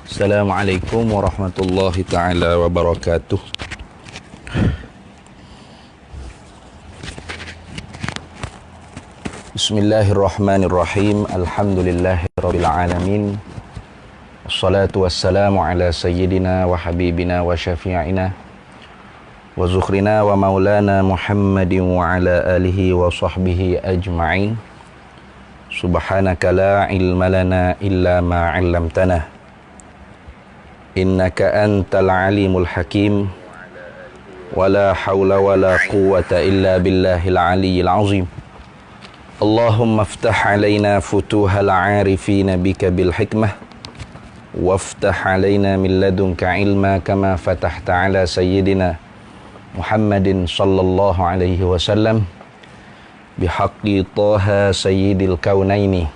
Assalamualaikum warahmatullahi taala wabarakatuh. Bismillahirrahmanirrahim. Alhamdulillahirabbil alamin. Wassalatu wassalamu ala sayyidina wa habibina wa syafi'ina wa zukhrina wa maulana Muhammadin wa ala alihi wa sahbihi ajma'in. Subhanaka la ilma lana illa ma 'allamtana. Innaka antal alimul hakim. Wala hawla wala quwwata illa billahil aliyyil azim. Allahumma aftah alaina futuhal arifina bika bil hikmah. Waftah alaina min ladunka ilma kama fatahta ala sayyidina Muhammadin sallallahu alaihi wasallam. Bihaqqi Taha sayyidil kaunaini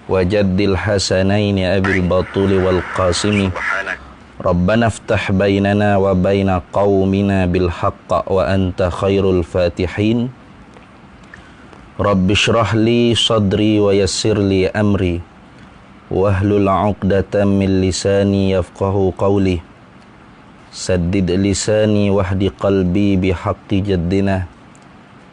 wa jaddil hasanaini abil batuli wal qasimi. Rabbana aftah bainana wa baina qaumina bil haqqa wa anta khairul fatihin. Rabbi shrah li sadri wa yassir li amri wahlul 'uqdatam min lisani yafqahu qawli. Saddid lisani wahdi qalbi bihaqqi jaddina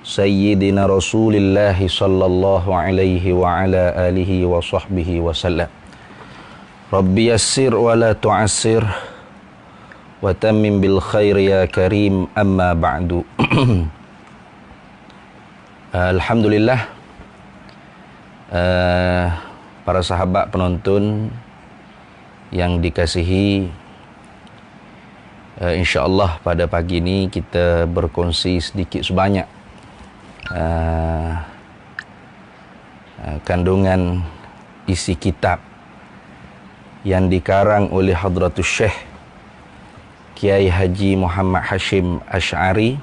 Sayyidina Rasulillahi sallallahu alaihi wa ala alihi wa sahbihi wa sallam. Rabbi yassir wa la tu'assir wa tammim bil khair ya karim, amma ba'du. Alhamdulillah, para sahabat penonton yang dikasihi, insyaAllah pada pagi ini kita berkongsi sedikit sebanyak kandungan isi kitab yang dikarang oleh Hadratus Syekh Kiai Haji Muhammad Hashim Asy'ari,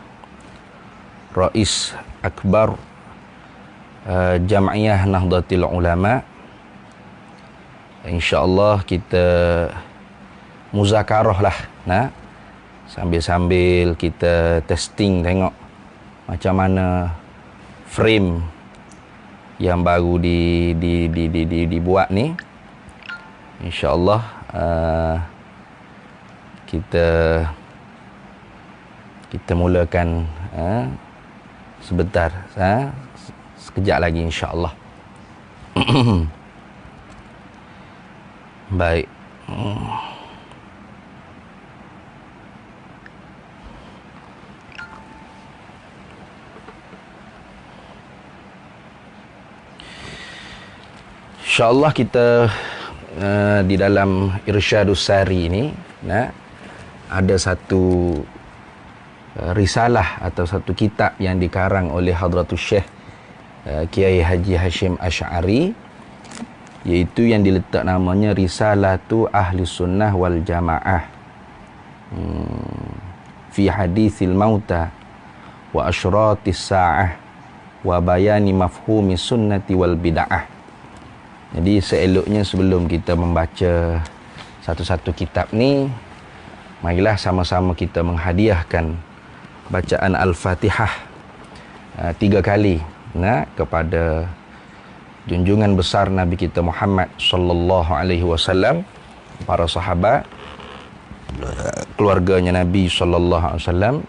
Rais Akbar Jam'iyah Nahdlatul Ulama. InsyaAllah kita muzakarah lah, sambil-sambil kita testing tengok macam mana frame yang baru dibuat ni. InsyaAllah kita mulakan sebentar, sekejap lagi insyaAllah. Baik. InsyaAllah kita di dalam Irsyadus Sari ini ada satu risalah atau satu kitab yang dikarang oleh Hadratus Syekh Kiai Haji Hashim Asy'ari, iaitu yang diletak namanya Risalatu Ahli Sunnah wal Jamaah fi hadithil mauta wa asyratis sa'ah wa bayani mafhumi sunnati wal bid'ah. Jadi seeloknya sebelum kita membaca satu-satu kitab ni, marilah sama-sama kita menghadiahkan bacaan Al-Fatihah 3 kali kepada junjungan besar Nabi kita Muhammad sallallahu alaihi wasallam, para sahabat, keluarganya Nabi sallallahu alaihi wasallam,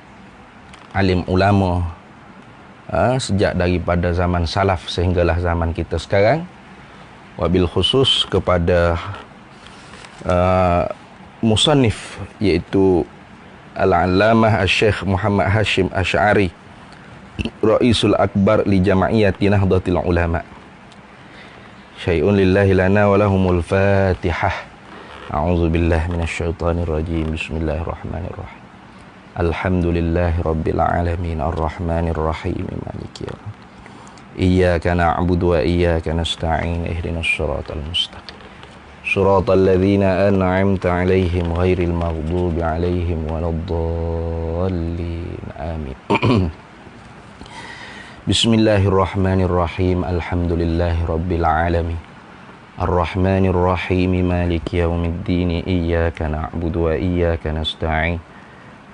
alim ulama sejak daripada zaman salaf sehinggalah zaman kita sekarang. Wabil khusus kepada musannif, iaitu Al-Allamah Asy-Syaikh Muhammad Hashim Asy'ari, Raisul Akbar li Jam'iyati Nahdlatul Ulama. Syai'un lillahi lana wa lahumul Fatihah. A'udzu billahi minasy syaithanir rajim. Bismillahirrahmanirrahim. Alhamdulillahi rabbil alamin arrahmanir rahim maliki yaumiddin. Iyyaka na'budu wa iyyaka nasta'in ihdinas siratal mustaqim siratal ladzina an'amta 'alaihim ghairil maghdubi 'alaihim waladdallin. Amin. Bismillahirrahmanirrahim. Alhamdulillahi rabbil alamin arrahmanir rahim maliki yaumiddin. Iyyaka na'budu wa iyyaka nasta'in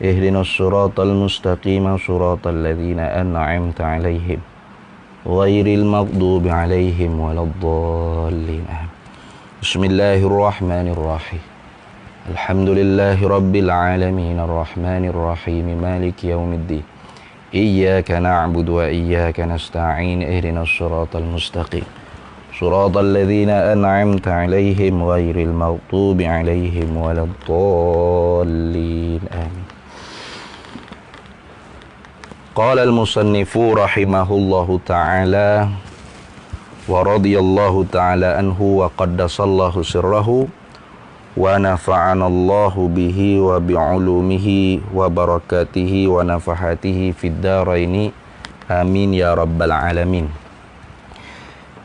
ihdinas siratal mustaqim siratal ladzina an'amta 'alaihim ghairil maghdubi 'alaihim waladdallin. Bismillahirrahmanirrahim. Alhamdulillahi Rabbil Alamin Ar-Rahmanir Rahim Maliki Yawmiddin Iyyaka na'budu wa iyyaka nasta'in Ihdinas siratal mustaqim Siratal ladzina an'amta 'alaihim ghairil maghdubi 'alaihim waladdallin. Amin. Qala al-musannifu rahimahullahu ta'ala wa radiyallahu ta'ala anhu wa qaddasallahu sirrahu wa nafa'anallahu bihi wa bi'ulumihi wa barakatihi wa nafahatihi fid dharaini amin ya rabbal alamin.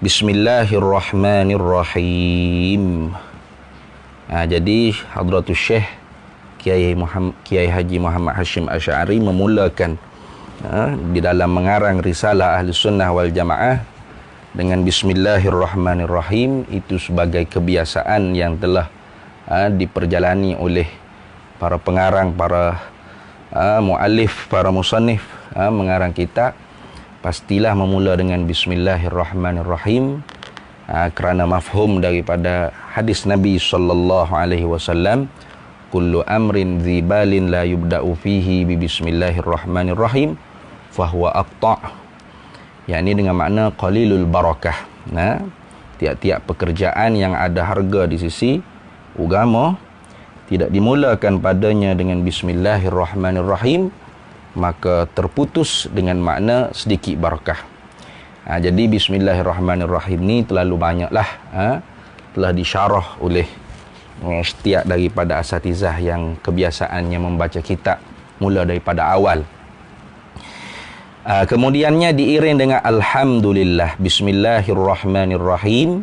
Bismillahirrahmanirrahim. Jadi Hadratus Syekh Kiai Haji Muhammad Hashim Asy'ari memulakan di dalam mengarang risalah Ahli Sunnah wal Jamaah dengan Bismillahirrahmanirrahim. Itu sebagai kebiasaan yang telah diperjalani oleh para pengarang, para muallif, para musannif mengarang kitab. Pastilah memula dengan Bismillahirrahmanirrahim kerana mafhum daripada hadis Nabi sallallahu alaihi wasallam, kullu amrin dzibalin la yubda'u fihi bi bismillahirrahmanirrahim fahuwa aqta', yakni dengan makna qalilul barakah. Tiap-tiap pekerjaan yang ada harga di sisi agama tidak dimulakan padanya dengan Bismillahirrahmanirrahim, maka terputus dengan makna sedikit barakah. Jadi Bismillahirrahmanirrahim ni terlalu banyaklah telah disyarah oleh setiap daripada asatizah yang kebiasaannya membaca kitab mula daripada awal. Kemudiannya diiring dengan Alhamdulillah. Bismillahirrahmanirrahim.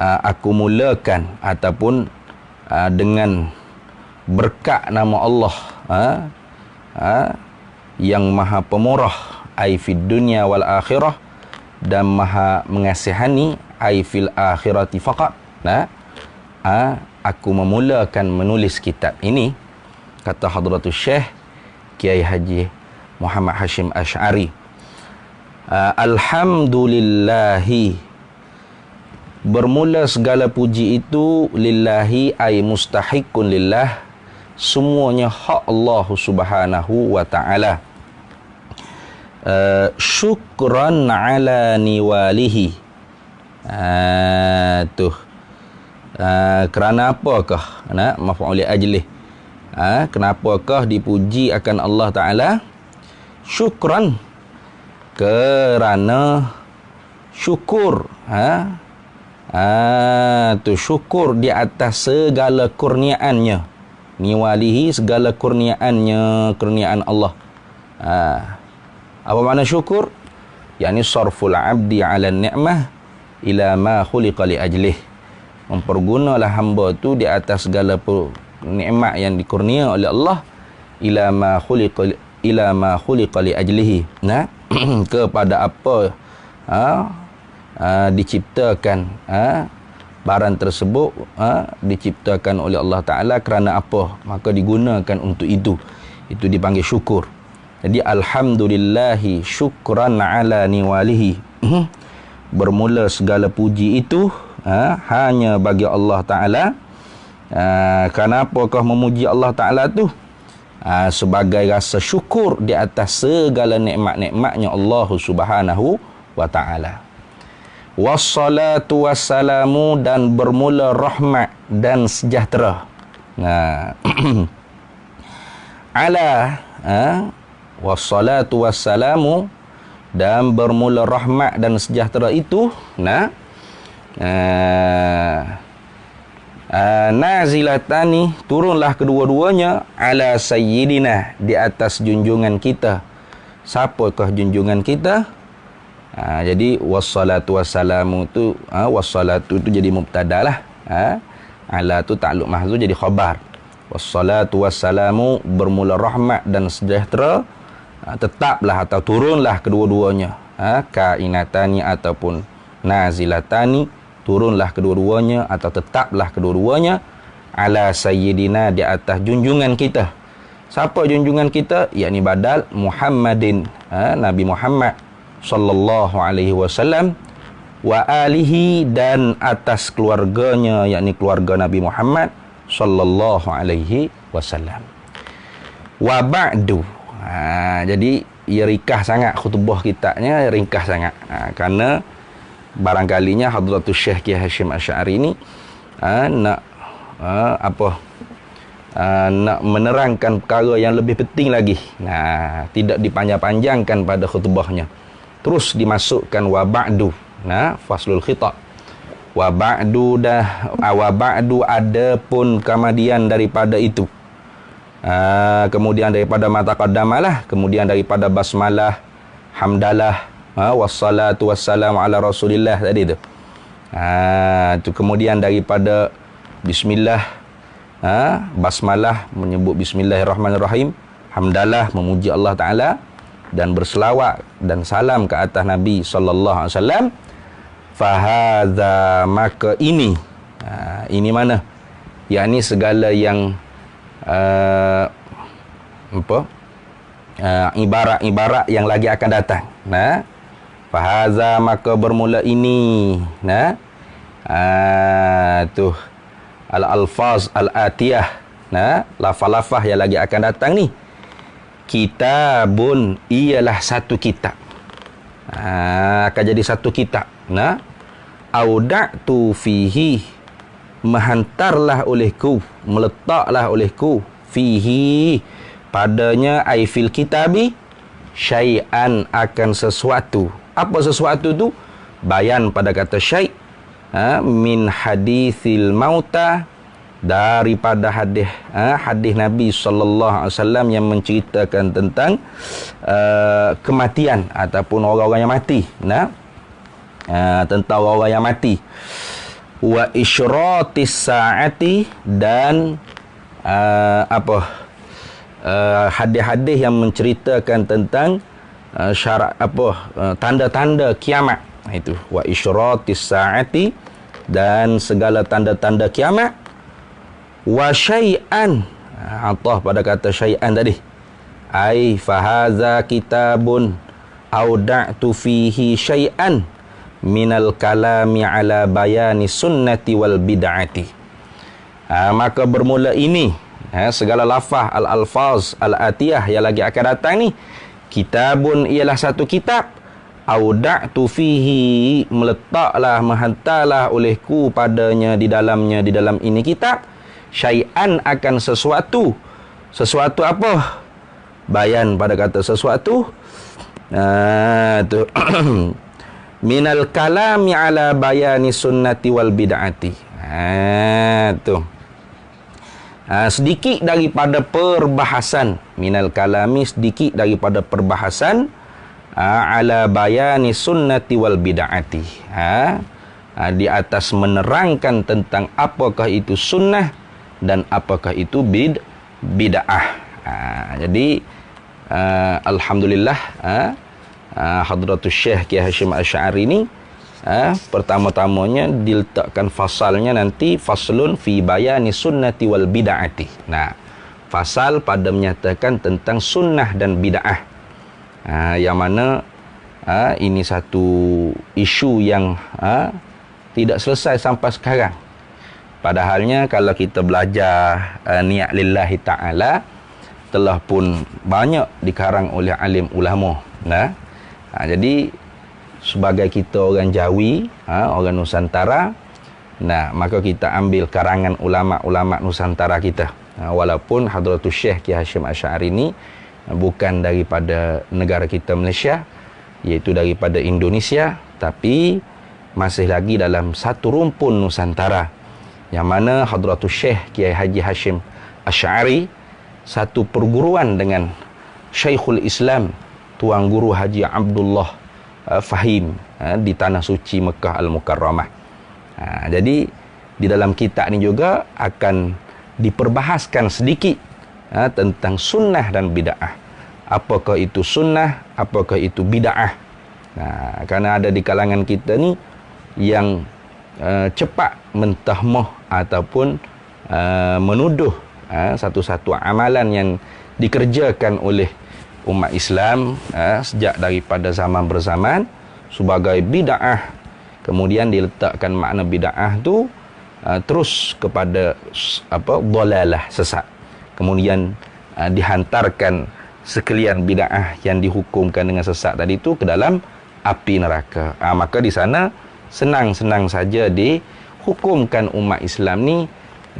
Aku mulakan ataupun dengan berkat nama Allah yang maha pemurah ai fid dunya wal akhirah, dan maha mengasihani ai fil akhirati faqat. Aku memulakan menulis kitab ini, kata Hadratus Syekh Kiai Haji Muhammad Hashim Asy'ari. Alhamdulillahi, bermula segala puji itu lillahi ay mustahiqun lillah, semuanya hak Allah Subhanahu wa taala. Syukran ala niwalihi. Kerana apakah? Maf'ul ajlih. Kenapakah dipuji akan Allah Taala? Syukran, kerana syukur. Syukur di atas segala kurniaannya. Niwalihi, segala kurniaannya, kurniaan Allah. Apa makna syukur? Yakni sarful abdi ala ni'mah ila ma khuliqa li ajlih. Mempergunalah hamba tu di atas segala nikmat yang dikurnia oleh Allah ila ma khuliqa li ajlihi. Kepada apa diciptakan barang tersebut, diciptakan oleh Allah Ta'ala kerana apa, maka digunakan untuk itu dipanggil syukur. Jadi alhamdulillahi syukran ala niwalihi, bermula segala puji itu hanya bagi Allah Ta'ala. Kenapakah memuji Allah Ta'ala tu? Sebagai rasa syukur di atas segala nikmat-nikmatnya Allah Subhanahu wa Ta'ala. Wassalatu wassalamu, dan bermula rahmat dan sejahtera. Ala wassalatu wassalamu, dan bermula rahmat dan sejahtera itu nazilatani, turunlah kedua-duanya, ala sayyidina, di atas junjungan kita. Siapakah junjungan kita? Jadi wassalatu wassalamu tu, wassalatu tu jadi mubtada lah, ala tu ta'alluq mahzuf jadi khabar. Wassalatu wassalamu, bermula rahmat dan sejahtera, tetaplah atau turunlah kedua-duanya. Kainatani ataupun nazilatani, turunlah kedua-duanya atau tetaplah kedua-duanya, ala sayyidina, di atas junjungan kita. Siapa junjungan kita? Yakni badal Muhammadin, Nabi Muhammad sallallahu alaihi wasallam, wa alihi, dan atas keluarganya, yakni keluarga Nabi Muhammad sallallahu alaihi wasallam. Wa ba'du. Jadi ia ringkas sangat, khutbah kitanya ringkas sangat. Kerana barangkalinya Hadratus Syekh Kiai Hashim Asy'ari ni nak nak menerangkan perkara yang lebih penting lagi. Tidak dipanjang-panjangkan pada khutbahnya. Terus dimasukkan wa ba'du. Faslul khitab. Wa ba'du ada pun kemudian daripada itu. Kemudian daripada mata qaddamalah, kemudian daripada basmalah, hamdalah, wassalatu wassalamu ala Rasulillah tadi tu. Kemudian daripada bismillah, basmalah menyebut bismillahirrahmanirrahim, hamdalah memuji Allah Taala, dan berselawat dan salam ke atas Nabi sallallahu alaihi wasallam. Fahadza, maka ini mana? Yakni segala yang ibarat-ibarat yang lagi akan datang. Fahadza, maka bermula ini. Tu al-alfaz al-atiyah, lafaz-lafaz yang lagi akan datang ni. Kitabun, ialah satu kitab. Akan jadi satu kitab. Auda'tu fihi, menghantarlah olehku, meletaklah olehku, fihi, padanya, ai fil kitabi, syai'an, akan sesuatu. Apa sesuatu tu? Bayan pada kata syai', min hadithil mauta, daripada hadis Nabi sallallahu alaihi wasallam yang menceritakan tentang kematian ataupun orang-orang yang mati. Tentang orang yang mati. Wa isyratis saati, dan hadis-hadis yang menceritakan tentang syarat tanda-tanda kiamat. Itu wa isyratis saati, dan segala tanda-tanda kiamat. Wa syai'an, atah pada kata syai'an tadi, ai fahaza kitabun auda'tu fihi syai'an minal kalami ala bayani sunnati wal bid'ati. Maka bermula ini, segala lafaz al-alfaz al-atiyah yang lagi akan datang ni. Kitabun, ialah satu kitab. Auda'tu fihi, meletaklah, menghantarlah olehku padanya, di dalamnya, di dalam ini kitab, syai'an, akan sesuatu. Sesuatu apa? Bayan pada kata sesuatu. Tu minal kalami ala bayani sunnati wal bid'ati. Tu sedikit daripada perbahasan, minal kalami, sedikit daripada perbahasan, ala bayani sunnati wal bid'ati, di atas menerangkan tentang apakah itu sunnah dan apakah itu bid'ah. Jadi alhamdulillah, Hadratus Syekh Kiai Hashim Asy'ari ni pertama-tamanya diletakkan fasalnya nanti, faslun fi bayani sunnati wal bid'ati. Fasal pada menyatakan tentang sunnah dan bid'ah. Yang mana ini satu isu yang tidak selesai sampai sekarang. Padahalnya kalau kita belajar niat lillahi ta'ala, telah pun banyak dikarang oleh alim ulama. Jadi sebagai kita orang Jawi, orang Nusantara, maka kita ambil karangan ulama-ulama Nusantara kita. Walaupun Hadratus Syekh Kiai Hashim Asy'ari ni bukan daripada negara kita Malaysia, iaitu daripada Indonesia, tapi masih lagi dalam satu rumpun Nusantara, yang mana Hadratus Syekh Kiai Haji Hashim Asy'ari satu perguruan dengan Syekhul Islam Tuan Guru Haji Abdullah Fahim di Tanah Suci Mekah Al-Mukarramah. Jadi di dalam kitab ni juga akan diperbahaskan sedikit tentang sunnah dan bid'ah. Apakah itu sunnah, apakah itu bid'ah. Kerana ada di kalangan kita ni yang cepat mentahmah ataupun menuduh satu-satu amalan yang dikerjakan oleh umat Islam sejak daripada zaman berzaman sebagai bid'ah, kemudian diletakkan makna bid'ah tu terus kepada dhalalah, sesat. Kemudian dihantarkan sekalian bid'ah yang dihukumkan dengan sesat tadi tu ke dalam api neraka. Maka di sana senang-senang saja dihukumkan umat Islam ni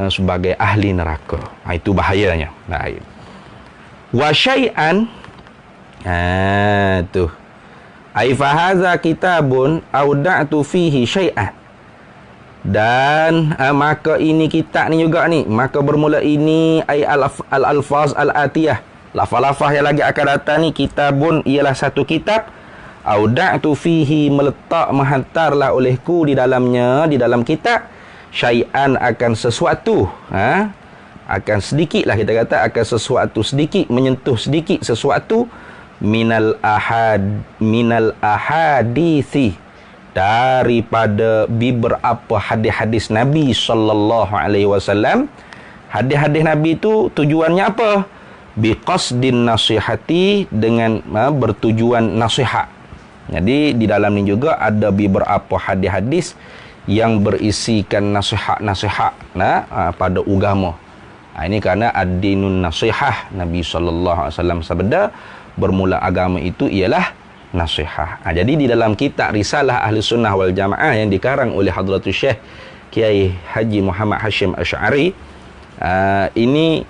sebagai ahli neraka. Itu bahayanya. Baik. Wa syai'an tu ai fa hadza kitabun auda'tu fihi syai'an. Dan maka ini kitab ni juga ni, maka bermula ini ai al-alfaz al-atiyah, lafaz-lafaz yang lagi akan datang ni. Kitabun ialah satu kitab, auda'tu fihi meletak menghantarlah olehku di dalamnya, di dalam kitab, syai'an akan sesuatu, akan sedikit lah kita kata, akan sesuatu sedikit, menyentuh sedikit sesuatu minal ahadithi, daripada beberapa hadis-hadis Nabi sallallahu alaihi wasallam. Hadis-hadis Nabi itu tujuannya apa? Biqasdin nasihati, dengan bertujuan nasihat. Jadi di dalam ni juga ada beberapa hadis-hadis yang berisikan nasihat-nasihat pada agama. Ini kerana ad-dinun nasihah. Nabi sallallahu alaihi wasallam sabda, bermula agama itu ialah nasihat. Jadi di dalam kitab Risalah Ahli Sunnah wal Jamaah yang dikarang oleh Hadratus Syekh Kiai Haji Muhammad Hashim Asy'ari, ini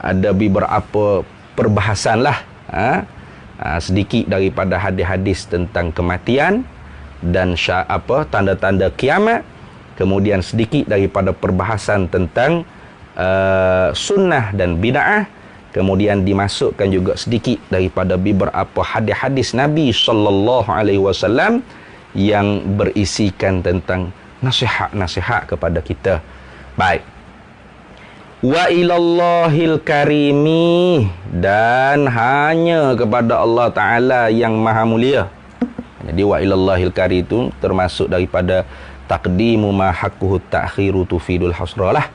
ada beberapa perbahasan lah, sedikit daripada hadis-hadis tentang kematian dan tanda-tanda kiamat, kemudian sedikit daripada perbahasan tentang sunnah dan bid'ah, kemudian dimasukkan juga sedikit daripada beberapa hadis-hadis Nabi sallallahu alaihi wasallam yang berisikan tentang nasihat-nasihat kepada kita. Baik. Wa ilallahil karimi, dan hanya kepada Allah Ta'ala yang maha mulia. Jadi wa ilallahil karim itu termasuk daripada taqdimu ma haqquhu ta'khiru tufidul hasralah.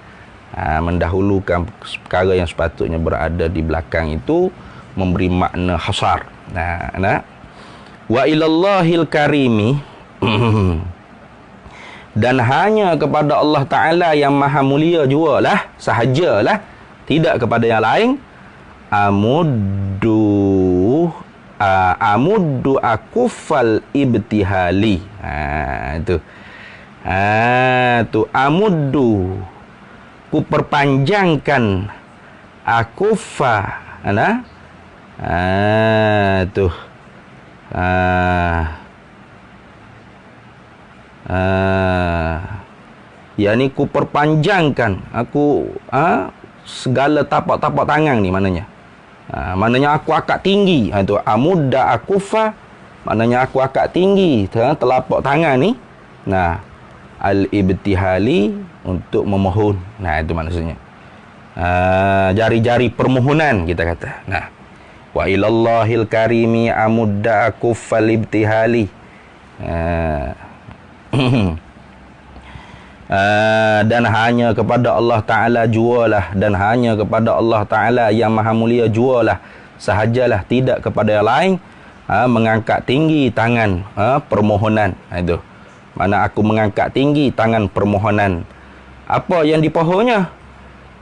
Mendahulukan perkara yang sepatutnya berada di belakang itu memberi makna hasar. Wa ilallahil karimi dan hanya kepada Allah Ta'ala yang maha mulia jualah, sahajalah, tidak kepada yang lain. Amuddu akufal ibtihali. Itu amuddu, ku perpanjangkan akufa, yakni ku perpanjangkan aku segala tapak-tapak tangan ni, maknanya maknanya aku akak tinggi. Itu amudda akufa, maknanya aku akak tinggi telapak tangan ni. Al-ibtihali, untuk memohon. Itu maksudnya. Jari-jari permohonan kita kata. Wa ilallahil karimi amudda akuffal ibtihali. Dan hanya kepada Allah Ta'ala jualah, dan hanya kepada Allah Ta'ala yang maha mulia jualah, sahajalah, tidak kepada yang lain. Mengangkat tinggi tangan permohonan. Itu mana aku mengangkat tinggi tangan permohonan. Apa yang dipohonnya?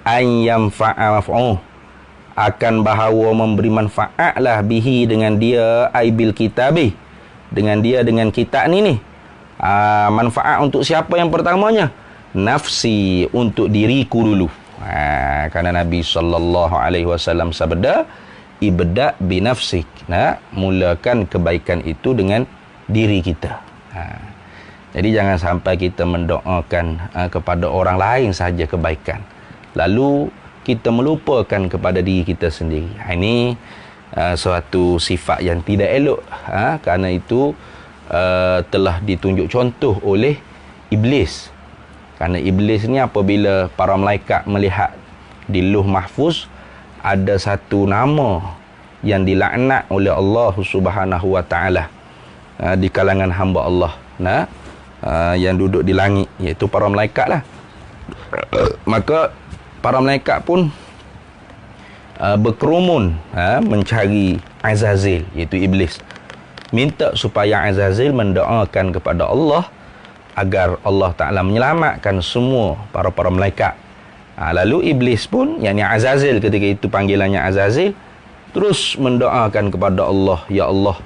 Ayyam fa'afu, akan bahawa memberi manfaatlah bihi, dengan dia, aibil kitabi, dengan dia, dengan kitab ni. Manfaat untuk siapa yang pertamanya? Nafsi, untuk diriku dulu. Kerana Nabi sallallahu alaihi wasallam sabda, ibda binafsik, mulakan kebaikan itu dengan diri kita. Jadi jangan sampai kita mendoakan kepada orang lain sahaja kebaikan, lalu kita melupakan kepada diri kita sendiri. Ini suatu sifat yang tidak elok. Kerana itu telah ditunjuk contoh oleh Iblis. Kerana Iblis ni apabila para malaikat melihat di Lauh Mahfuz ada satu nama yang dilaknat oleh Allah Subhanahu wa Ta'ala di kalangan hamba Allah, yang duduk di langit, iaitu para malaikat lah. Maka para malaikat pun berkerumun mencari Azazil, iaitu Iblis, minta supaya Azazil mendoakan kepada Allah agar Allah Ta'ala menyelamatkan semua para malaikat. Lalu iblis pun, yakni Azazil, ketika itu panggilannya Azazil, terus mendoakan kepada Allah, ya Allah,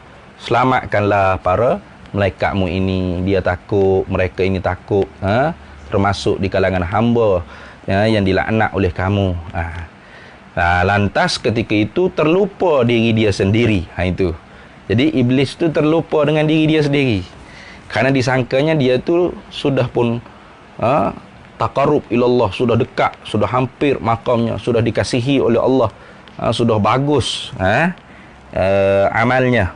selamatkanlah para malaikatmu ini. Dia takut, mereka ini takut, termasuk di kalangan hamba yang dilaknat oleh kamu. Lantas ketika itu terlupa diri dia sendiri. Itu. Jadi iblis tu terlupa dengan diri dia sendiri. Karena disangkanya dia tu sudah pun taqarrub ilallah, sudah dekat, sudah hampir makamnya, sudah dikasihi oleh Allah, sudah bagus amalnya,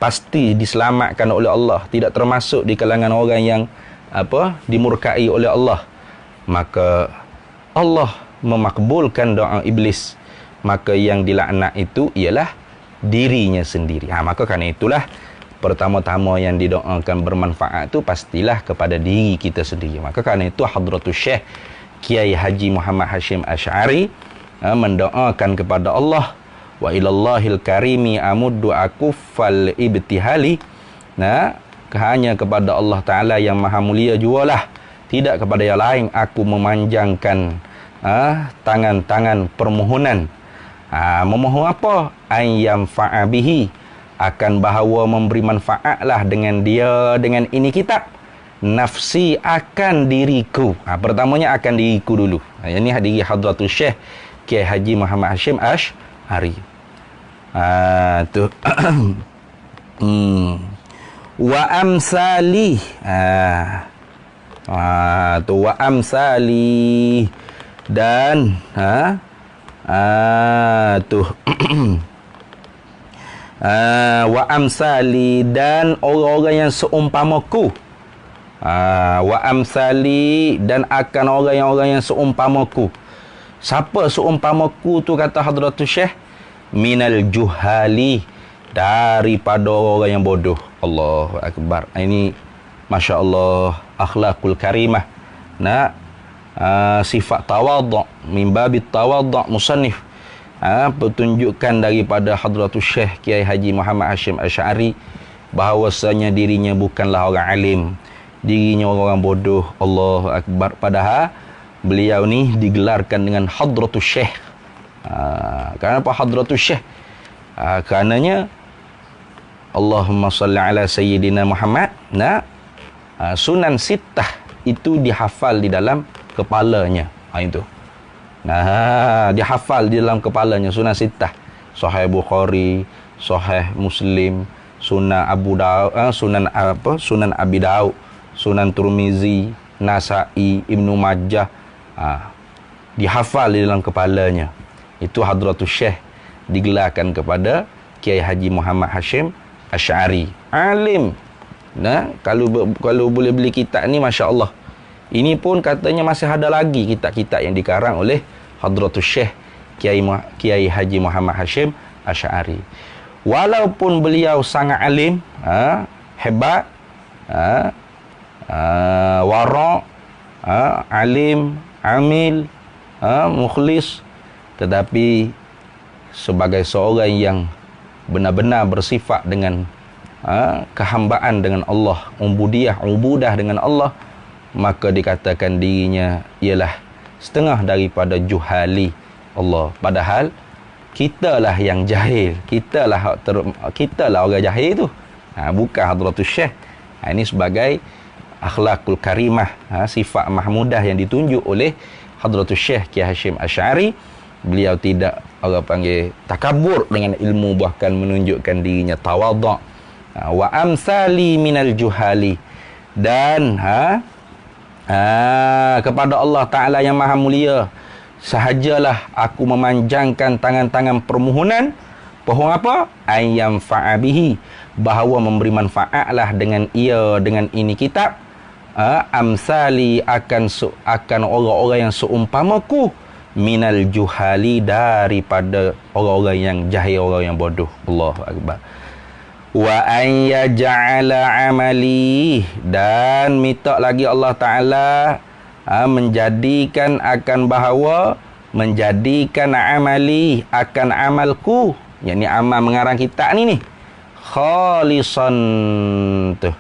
pasti diselamatkan oleh Allah, tidak termasuk di kalangan orang yang dimurkai oleh Allah. Maka Allah memakbulkan doa iblis. Maka yang dilaknat itu ialah dirinya sendiri. Maka kerana itulah pertama-tama yang didoakan bermanfaat tu pastilah kepada diri kita sendiri. Maka kerana itu Hadratus Syekh Kiai Haji Muhammad Hashim Asy'ari mendoakan kepada Allah, wa ilallahil karimi amuddu akuffal ibtihali. Hanya kepada Allah Ta'ala yang maha mulia jualah, tidak kepada yang lain aku memanjangkan tangan-tangan permohonan. Memohon apa? Ayyam fa'abihi, akan bahawa memberi manfaatlah dengan dia, dengan ini kitab, nafsi, akan diriku. Pertamanya akan diriku dulu. Ini diri Hadratus Syekh Kiai Haji Muhammad Hashim Asy'ari. Wa amsali. Wa amsali. Dan wa amsali, dan orang-orang yang seumpamaku. Wa amsali, dan akan orang yang seumpamaku. Siapa seumpamaku tu, kata Hadratus Syekh? Minal juhali, daripada orang yang bodoh. Allahu Akbar. Ini Masya Allah, akhlakul karimah. Sifat tawadhu', min babit tawadhu' musannif, pertunjukan daripada Hadratus Syekh Kiai Haji Muhammad Hashim Asy'ari bahawasanya dirinya bukanlah orang alim, dirinya orang bodoh. Allahu Akbar. Padahal beliau ni digelarkan dengan Hadratus Syekh. Kenapa Hadratus Syekh? Karenanya Allahumma salli ala Sayyidina Muhammad. Sunan Sittah itu dihafal di dalam kepalanya. Itu. Dihafal di dalam kepalanya Sunan Sittah. Sahih Bukhari, Sahih Muslim, Sunan Abu Daud, Sunan Abi Daud, Sunan Tirmizi, Nasa'i, Ibnu Majah. Dihafal di dalam kepalanya. Itu Hadratus Syekh digelarkan kepada Kiai Haji Muhammad Hashim Asy'ari. Alim. Kalau boleh beli kitab ni, Masya Allah. Ini pun katanya masih ada lagi kitab-kitab yang dikarang oleh Hadratus Syekh Kiai Haji Muhammad Hashim Asy'ari. Walaupun beliau sangat alim, hebat, wara', alim, amil, mukhlis, tetapi sebagai seorang yang benar-benar bersifat dengan kehambaan dengan Allah, ubudah dengan Allah, maka dikatakan dirinya ialah setengah daripada juhali Allah. Padahal kitalah yang jahil, kitalah orang jahil tu, bukan Hadratus Syekh. Ini sebagai akhlakul karimah, sifat mahmudah yang ditunjuk oleh Hadratus Syekh Kiai Hashim Asy'ari. Beliau tidak orang panggil takabur dengan ilmu, bahkan menunjukkan dirinya tawadhu'. Wa amsali minal juhali, dan kepada Allah Ta'ala yang maha mulia sahajalah aku memanjangkan tangan-tangan permohonan. Pohon apa? Ayyam fa'abihi, bahawa memberi manfaatlah dengan ia, dengan ini kitab. Amsali, akan orang-orang yang seumpamaku, minal juhali, daripada orang-orang yang jahil, orang yang bodoh. Allahu Akbar. Wa an yaj'ala amali, dan minta lagi Allah Ta'ala menjadikan, akan bahawa menjadikan amali, akan amalku, yakni amal mengarang kitab ni khalisan tu,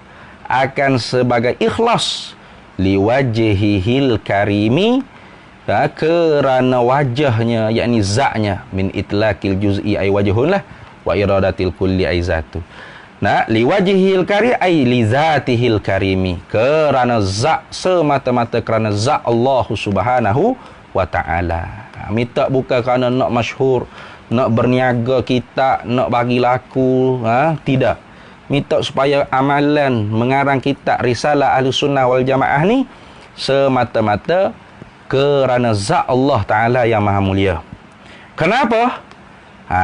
akan sebagai ikhlas liwajhihil karimi, kerana wajahnya, yakni zatnya, min itlaqil juz'i ay wajhun lah, wa iradatil kulli ay zatu. Nah, liwajhihil kari ay li zatihil karimi, kerana zat, semata-mata kerana zat Allah Subhanahu wa ta'ala. Minta bukan kerana nak masyhur, nak berniaga kita, nak bagi laku, tidak. Minta supaya amalan mengarang kitab Risalah Ahlussunnah wal Jamaah ni semata-mata kerana zat Allah Ta'ala yang maha mulia. Kenapa?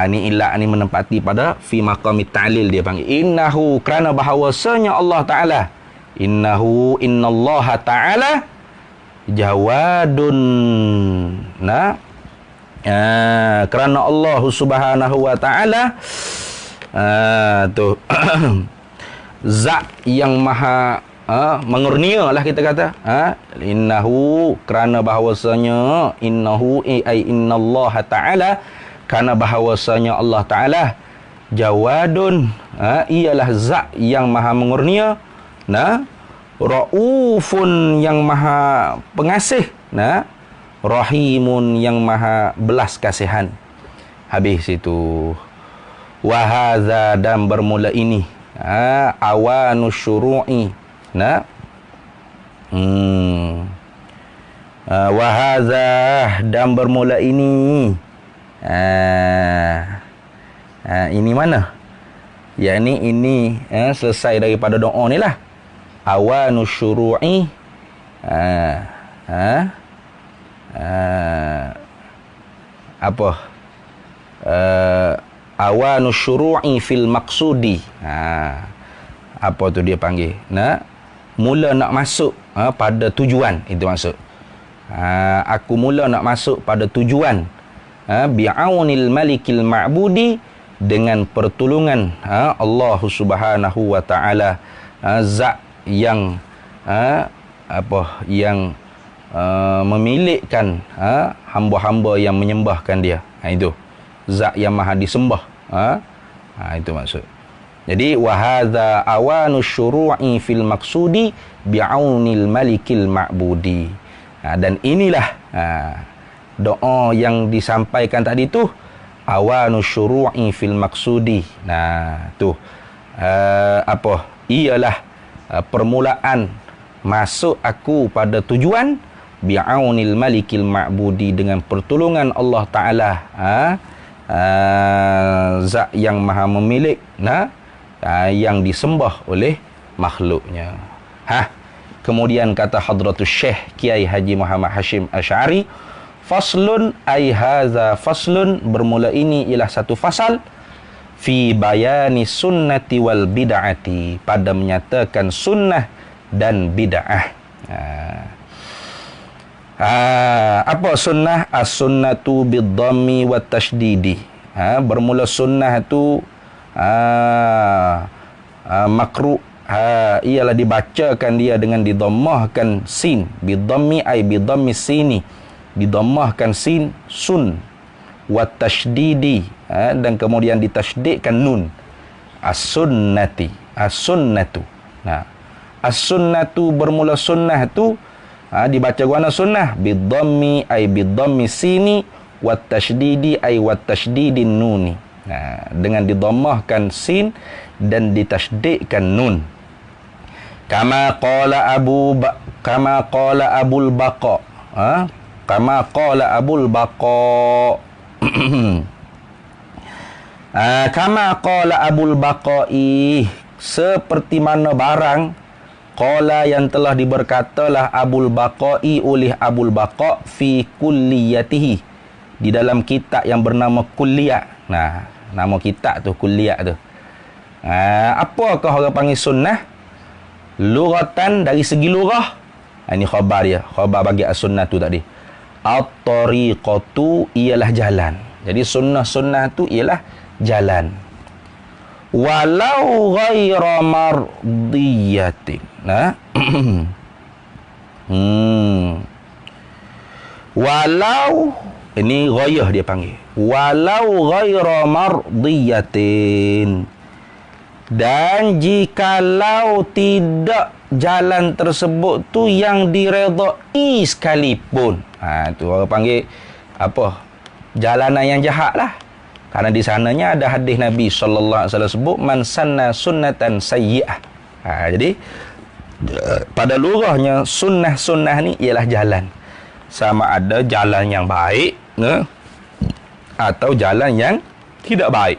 Ni ilat ni menempati pada fi maqamit ta'lil, dia panggil innahu, kerana bahawasanya Allah Ta'ala, innallaha ta'ala jawadun. Kerana Allah Subhanahu wa ta'ala tu zat yang maha mengurnia lah kita kata. Innahu, kerana bahawasanya, innahu ay innallaha ta'ala, kerana bahawasanya Allah Ta'ala jawadun, ialah zat yang maha mengurnia, raufun, yang maha pengasih, rahimun, yang maha belas kasihan. Habis itu wahadha, dan bermula ini, awanu syuru'i, wahadha, dan bermula ini, ini mana? Yakni ini selesai daripada doa ni lah. Awanu syuru'i, apa? Awanu syuru'i fil maqsudi. Apa tu dia panggil? Mula nak masuk pada tujuan, itu maksud. Aku mula nak masuk pada tujuan, bi'aunil malikil ma'budi, dengan pertolongan Allah Subhanahu wa ta'ala, zat yang yang memilikkan hamba-hamba yang menyembahkan dia. Itu zat yang maha disembah. Itu maksud. Jadi wahadha awanu syuru'i fil maqsudi bi'aunil malikil ma'budi. Dan inilah doa yang disampaikan tadi tu, awanu syuru'i fil maqsudi. Tu apa? Ialah permulaan masuk aku pada tujuan, bi'aunil malikil ma'budi, dengan pertolongan Allah Ta'ala, zat yang maha memilik, yang disembah oleh makhluknya. Kemudian kata Hadratus Syekh Kiai Haji Muhammad Hashim Asy'ari, faslun ay hadza faslun, bermula ini ialah satu fasal, fi bayani sunnati wal bid'ati, pada menyatakan sunnah dan bid'ah. Apa sunnah? As-sunnatu bid-dhammi wat tasydidi. Bermula sunnah tu makruh, ialah dibacakan dia dengan didammahkan sin, bid-dhammi ay bid-dhammi sini, didammahkan sin, sun, wat tasydidi, dan kemudian ditasydidkan nun, as-sunnati, as-sunnatu. As-sunnatu, bermula sunnah tu dibaca guna sunnah, bid-dhammi ay bid-dhammi sini, wat tasydidi ay wat tasydidin nuni, dengan didammahkan sin dan ditasydidkan nun. Kama qala abul baqa, kama qala abul baqa, kama qala abul baqai, seperti mana barang qala yang telah diberkatalah abul baqai oleh abul baqa fi kulliyatihi, di dalam kitab yang bernama Kulliyah. Nama kitab tu Kulliyah tu. Apakah orang panggil sunnah? Lughatan, dari segi lughah, ini khabar dia, khabar bagi as-sunnah tu tadi. At-tariqatu, ialah jalan. Jadi sunnah-sunnah tu ialah jalan. Walau ghaira mardiyatin. Walau, ini ghayah dia panggil. Walau ghaira mardiyatin, Dan jikalau tidak jalan tersebut tu yang diredai sekalipun, tu orang panggil apa? Jalanan yang jahat lah. Karena di sananya ada hadis Nabi sallallahu alaihi wasallam sebut man sanna sunnatan sayyi'ah. Jadi pada lurahnya sunnah-sunnah ni ialah jalan. Sama ada jalan yang baik atau jalan yang tidak baik.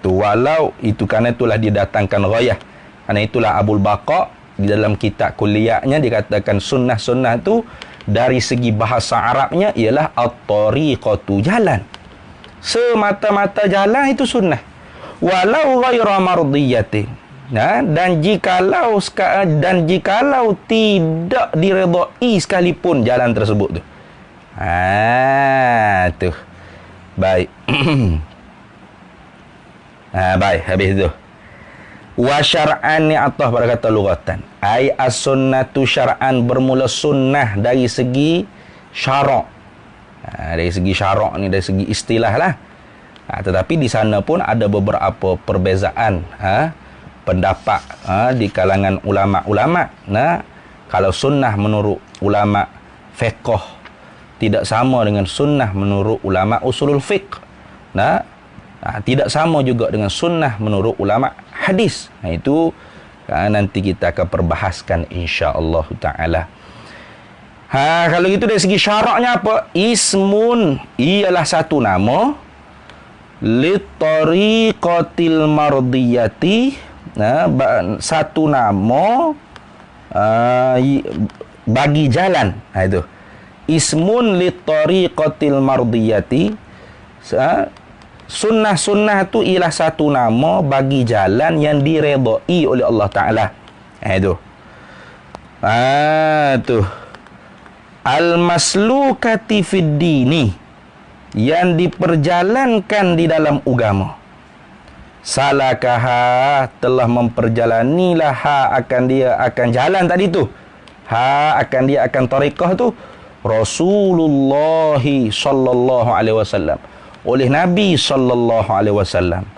Tu walau itu kerana itulah didatangkan ghayah. Kerana itulah Abul Baqa di dalam kitab kuliahnya dikatakan sunnah-sunnah tu dari segi bahasa Arabnya ialah at-tariqatu, jalan. Semata-mata jalan itu sunnah. Walau ghaira mardiyatin. Dan jikalau tidak diredai sekalipun jalan tersebut tu. Tu. Baik. Baik, habis tu. Wa syar'an ni atas pada kata lughatan. Ai as-sunnatu syar'an, bermula sunnah dari segi syarak. Dari segi syarak ni, dari segi istilah lah. Tetapi di sana pun ada beberapa perbezaan pendapat di kalangan ulama-ulama. Kalau sunnah menurut ulama fiqh tidak sama dengan sunnah menurut ulama usulul fiqh. Tidak sama juga dengan sunnah menurut ulama hadis. Itu nanti kita akan perbahaskan insya-Allah taala. Kalau gitu dari segi syaraknya apa? Ismun ialah satu nama litariqatil mardiyati, satu nama bagi jalan. Itu ismun litariqatil mardiyati. Sunnah-sunnah tu ialah satu nama bagi jalan yang diredai oleh Allah Ta'ala. Itu. Tu. Al-maslukati fid dini, yang diperjalankan di dalam agama. Salakaha, telah memperjalanilah akan jalan tadi tu. Akan tariqah tu Rasulullah sallallahu alaihi wasallam, oleh Nabi sallallahu alaihi wasallam,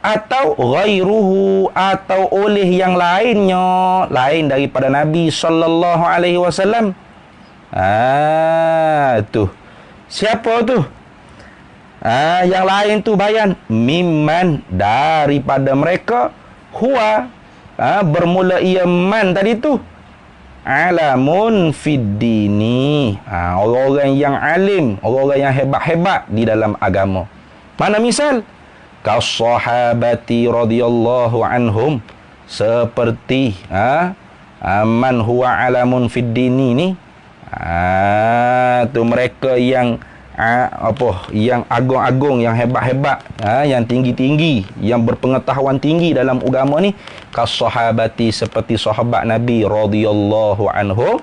atau ghairuhu, atau oleh yang lainnya, lain daripada Nabi sallallahu alaihi wasallam. Tu siapa tu? Yang lain tu bayan mimman, daripada mereka, huwa, bermula ia man tadi tu, alamun fid dini, orang-orang yang alim, orang-orang yang hebat-hebat di dalam agama. Mana misal? Kas-sahabati radhiyallahu anhum, seperti man huwa alamun fid dini ni, tu mereka yang yang agung-agung, yang hebat-hebat, yang tinggi-tinggi, yang berpengetahuan tinggi dalam agama ni. Kas-sahabati, seperti sahabat Nabi radhiyallahu anhum,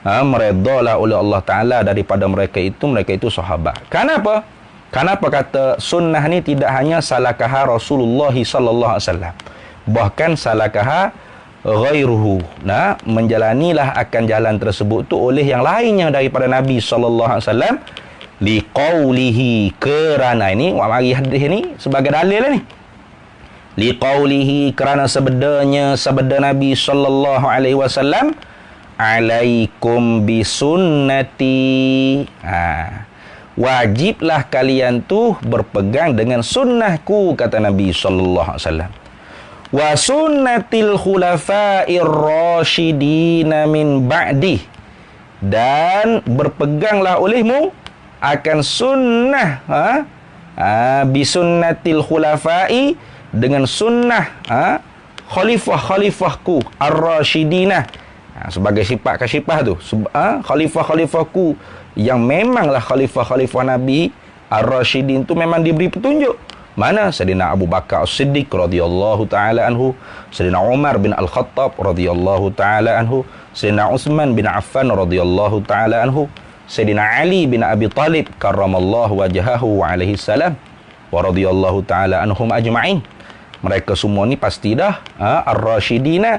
meredalah oleh Allah Ta'ala daripada mereka itu sahabat. Kenapa? Kenapa kata sunnah ni tidak hanya salakaha Rasulullah sallallahu alaihi wasallam, bahkan salakaha ghairuhu, menjalanilah akan jalan tersebut tu oleh yang lainnya daripada Nabi sallallahu alaihi wasallam. Liqaulihi, kerana ini mari hadis ni sebagai dalil ni. Liqaulihi, kerana sabda Nabi sallallahu alaihi wasallam, alaikum bisunnati, wajiblah kalian tu berpegang dengan sunnahku, kata Nabi sallallahu alaihi wasallam. Wa sunnatil khulafa'ir rasyidin min ba'di, dan berpeganglah olehmu akan sunnah bisunnatil khulafa'i, dengan sunnah khalifah-khalifahku ar-rasyidina, sebagai sifat kasyifah tu, khalifah-khalifahku yang memanglah khalifah-khalifah Nabi ar-rasyidin tu memang diberi petunjuk. Mana? Sayyidina Abu Bakar As-Siddiq radhiyallahu taala anhu, Sayyidina Umar bin Al-Khattab radhiyallahu taala anhu, Sayyidina Utsman bin Affan radhiyallahu taala anhu, Sayyidina Ali bin Abi Talib karramallahu wajhahu wa alaihi salam wa radhiyallahu taala anhum ajma'in. Mereka semua ni pasti dah ar-rasyidina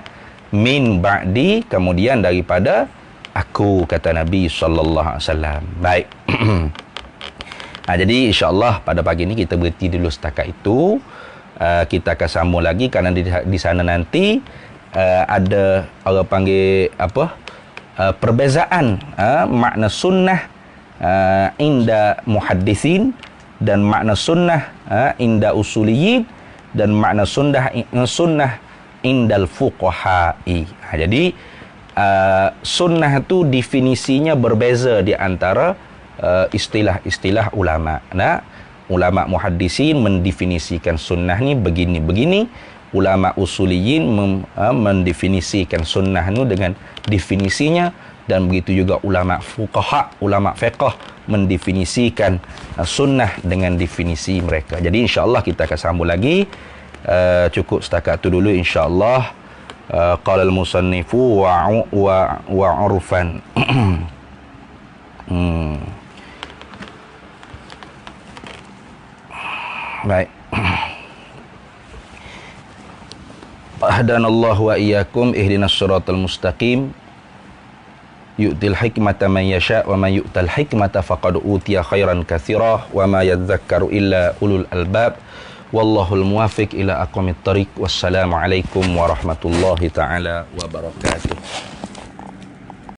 min ba'di, kemudian daripada aku, kata Nabi sallallahu alaihi wasallam. Baik. Jadi insya-Allah pada pagi ni kita berhenti dulu setakat itu. kita akan sambung lagi kerana di sana nanti ada orang panggil apa, perbezaan makna sunnah inda muhaddisin dan makna sunnah inda usuliyin dan makna sunnah indal fuqaha'i. Jadi sunnah tu definisinya berbeza di antara istilah-istilah ulama. Ulama muhaddisin mendefinisikan sunnah ni begini-begini, ulama usuliyin mendefinisikan sunnah ni dengan definisinya, dan begitu juga ulama fuqaha, ulama fiqh mendefinisikan sunnah dengan definisi mereka. Jadi insya-Allah kita akan sambung lagi. Cukup setakat tu dulu insya-Allah. Qala al-musannifu wa urfan. Baik. Ahdanallahu wa iyyakum ihdinas siratal mustaqim. Yu'til hikmata man yasha' wa man yu'tal hikmata faqad utiya khairan katsira wa ma yadhakkaru illa ulul albab. Wallahul muwaffiq ila aqwamit thariq. Wassalamu alaikum warahmatullahi taala wabarakatuh.